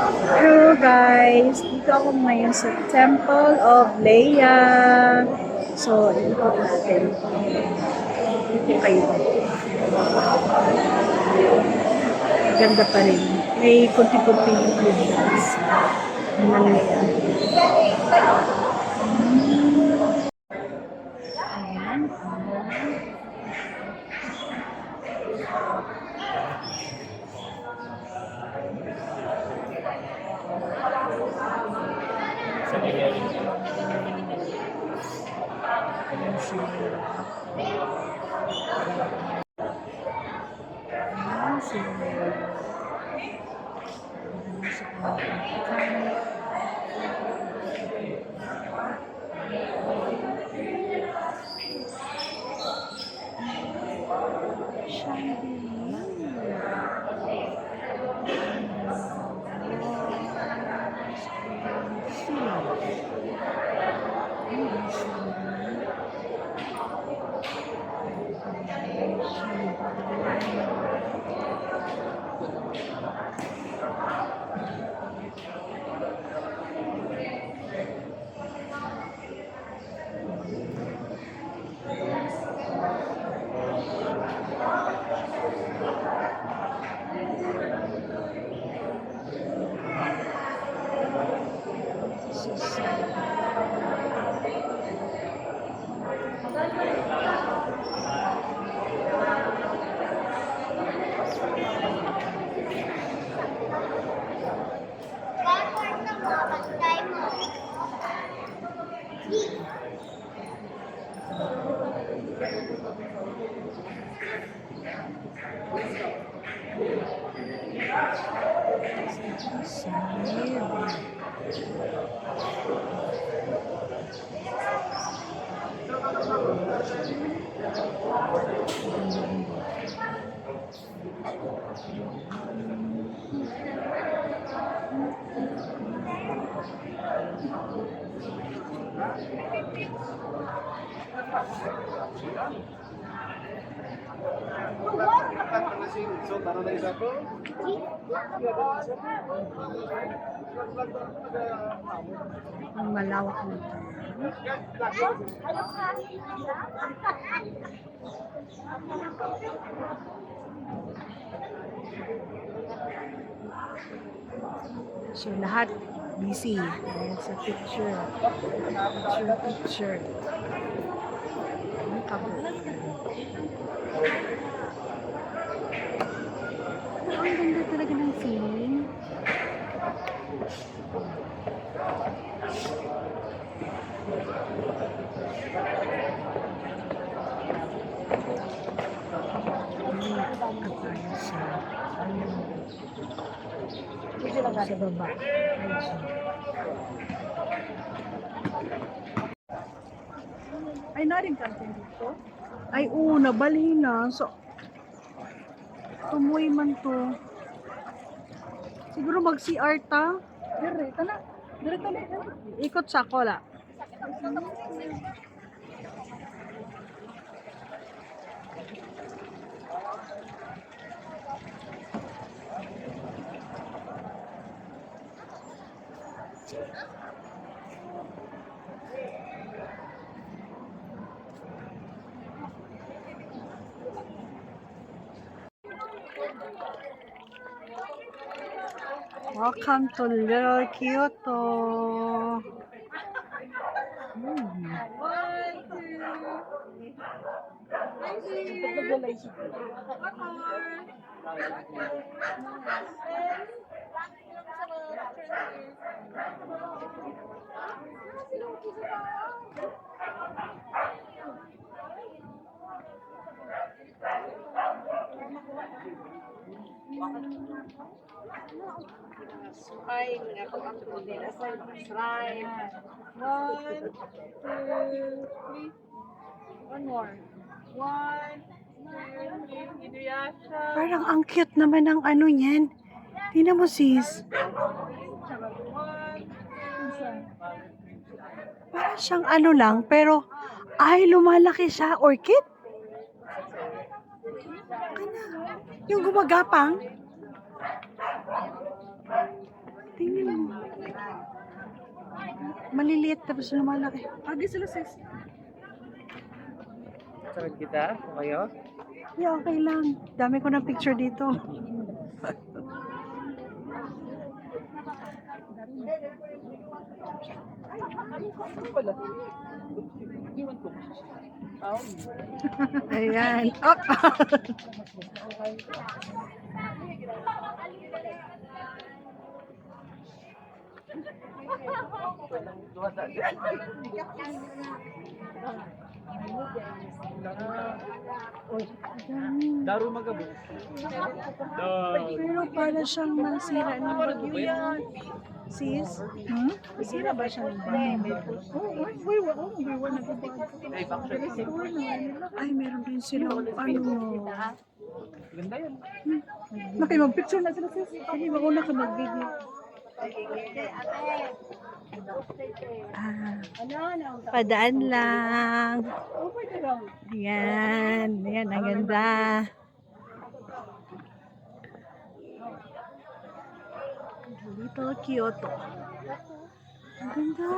Hello guys! Dito ako ngayon sa Temple of Leia. So, ikot natin. Dito kayo. Ganda pa rin. May kunti-kunti improvements. Ano na yan? Ayan. Ang malawak nito. So, lahat busy. Ayan sa picture. Picture. Ang kabo. Ang ganda talaga ng feeling. Sa baba. Ay, narin kantin dito? Ay, oo, nabalhin na. So, tumoy man to. Siguro mag-CR ta. Dire, tana. Dire, tana. Ikot sa kola. Welcome to Little Kyoto. Shrine, nga pag-angkol din. Asal, shrine. 1, 2, 3. One more. 1, 2, 3. Inuyasha. Parang ang cute naman ng ano yan. Tingnan mo sis. 1, 2. Parang siyang ano lang, pero ay lumalaki siya. Orchid? Ano? Yung gumagapang? Maliliit tapos lumalaki. Agi sila sis. Sarap kita? O kayo? Yeah, okay lang. Dami ko ng picture dito. Ayan. Up! Daru magabi. Pero para siyang nasira ng bagyo yan. Sis? Hmm? Nasira ba siya ng bagyo? Ay, meron din silang ano. Ganda yan. Maki, mag-picture na sila sis. Kasi mauna ka mag-video. Ah, padaan lang. Yan. Yan, ang ganda. Little Kyoto. Ang ganda.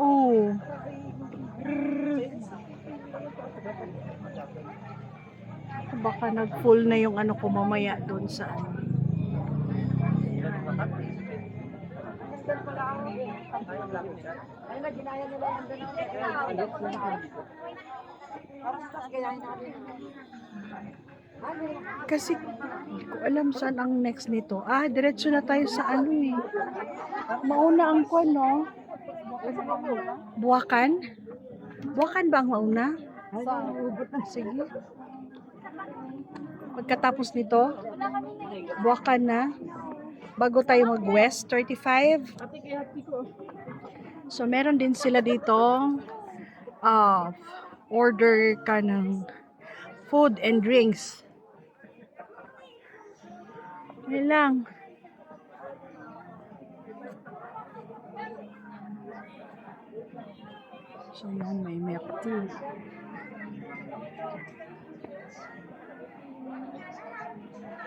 Oh. Baka nag-full na yung ano ko mamaya doon sa ano. Kasi hindi ko alam saan ang next nito. Ah, diretso na tayo sa ano eh. Mauna ang kwan, no? Buwakan? Buwakan ba ang mauna? Sige. Pagkatapos nito, Buwakan na. Bago tayo mag-west, 35. So, meron din sila dito. Order ka ng food and drinks. Yan lang. So, yan. May milk tea.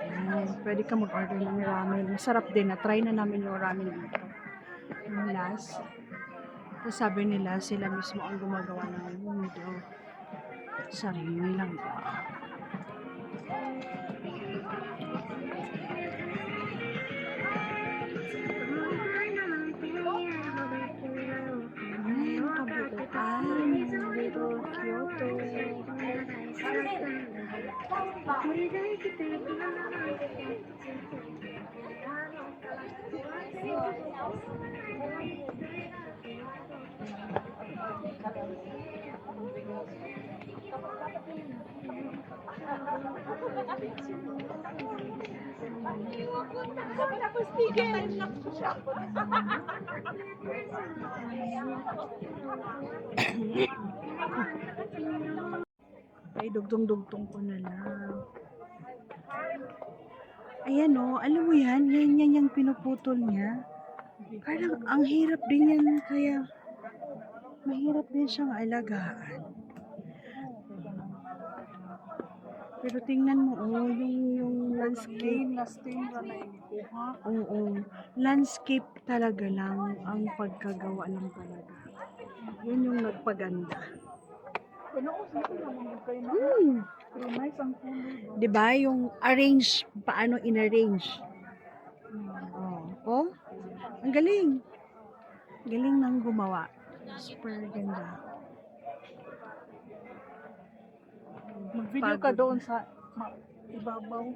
Ayan, pwede ka mag-order ng ramen. Masarap din. Na-try na namin yung ramen dito. Yung last. Tapos sabi nila, sila mismo ang gumagawa ng noodle. Sarili lang ba? Ayan, kabuuan. Little Kyoto. Ay, dugtong-dugtong ko na lang. Ayan o, alam mo yan, yan yung pinuputol niya. Parang ang hirap din yan, kaya mahirap din siyang alagaan. Pero tingnan mo, yung landscape. Oo, landscape talaga lang ang pagkagawa lang talaga. Yun yung nagpaganda. Diba? Yung arrange, paano in-arrange. Oh, ang galing. Galing nang gumawa. Super ganda. Mag-video ka doon sa ibabaw.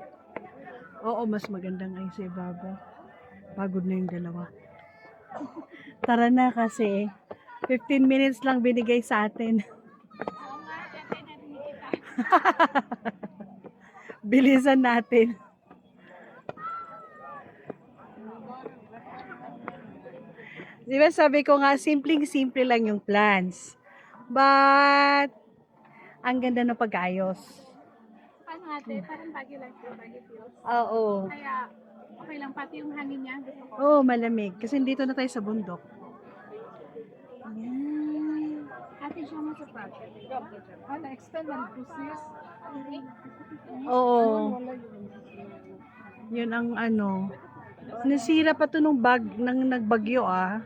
Oo, mas magandang ay sa ibabaw. Pagod na yung dalawa. Tara na kasi 15 minutes lang binigay sa atin. Bilisan natin. Di ba sabi ko nga, simpleng-simple lang yung plans. But, ang ganda ng pag-ayos. Paano ate? Parang bagyo lang po, bagyo feels. Oo. Kaya, okay lang pati yung hangin niya. Gusto ko. Oo, malamig. Kasi dito na tayo sa bundok. Ayan. Ate, siya mo sa project. Na-extend ang business. Oo. Yun ang ano. Nasira pa to nung nang nagbagyo ah.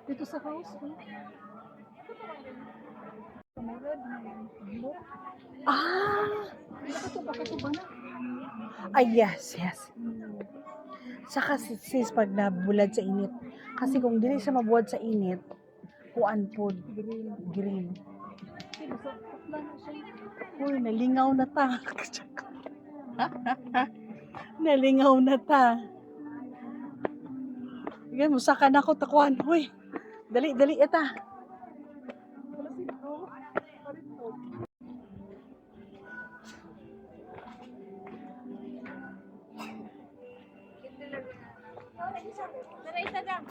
Dito sa house ko. May red, may blue. Ah! Baka ito ba na? Ay, yes, yes. Saka sis pag nabulad sa init. Kasi kung dili siya mabuhat sa init, kuan po, green. Sige, so, tatla na siya. Uy, nalingaw na ta. Nalingaw na ta. Sige, musakan ako takuan. Uy, dali, dali ita. Wala sito. Parito.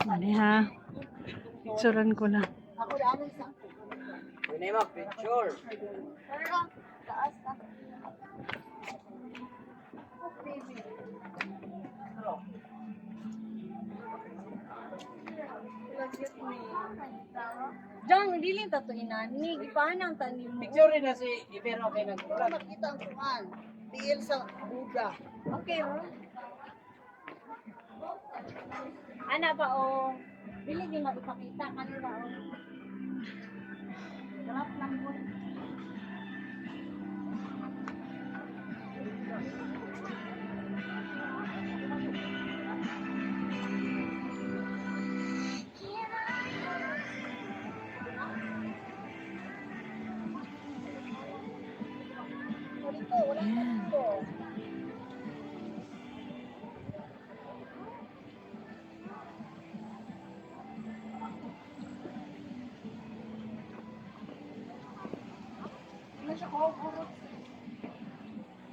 Mali ha. Picturean ko lang. Yun mo, picture. Jang, dili ta to inani. Gipahan ang tanim mo. Picture rin na si Ibero kay nagkulat. Makita ang kuhan. Tiil sa Buddha. Okay, oh. Ana ba o? Dili gyud maipakita kanila o. Sarap lang mo.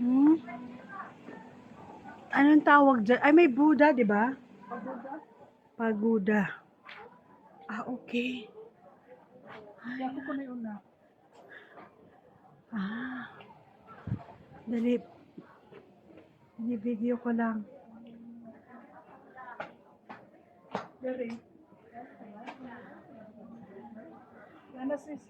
Hmm? Anong tawag dyan? Ay, may Buddha, di ba? Pagoda. Ah, okay. Kaya ako ko na yun na. Ah. Dali. Video ko lang. Very. Yan na sis.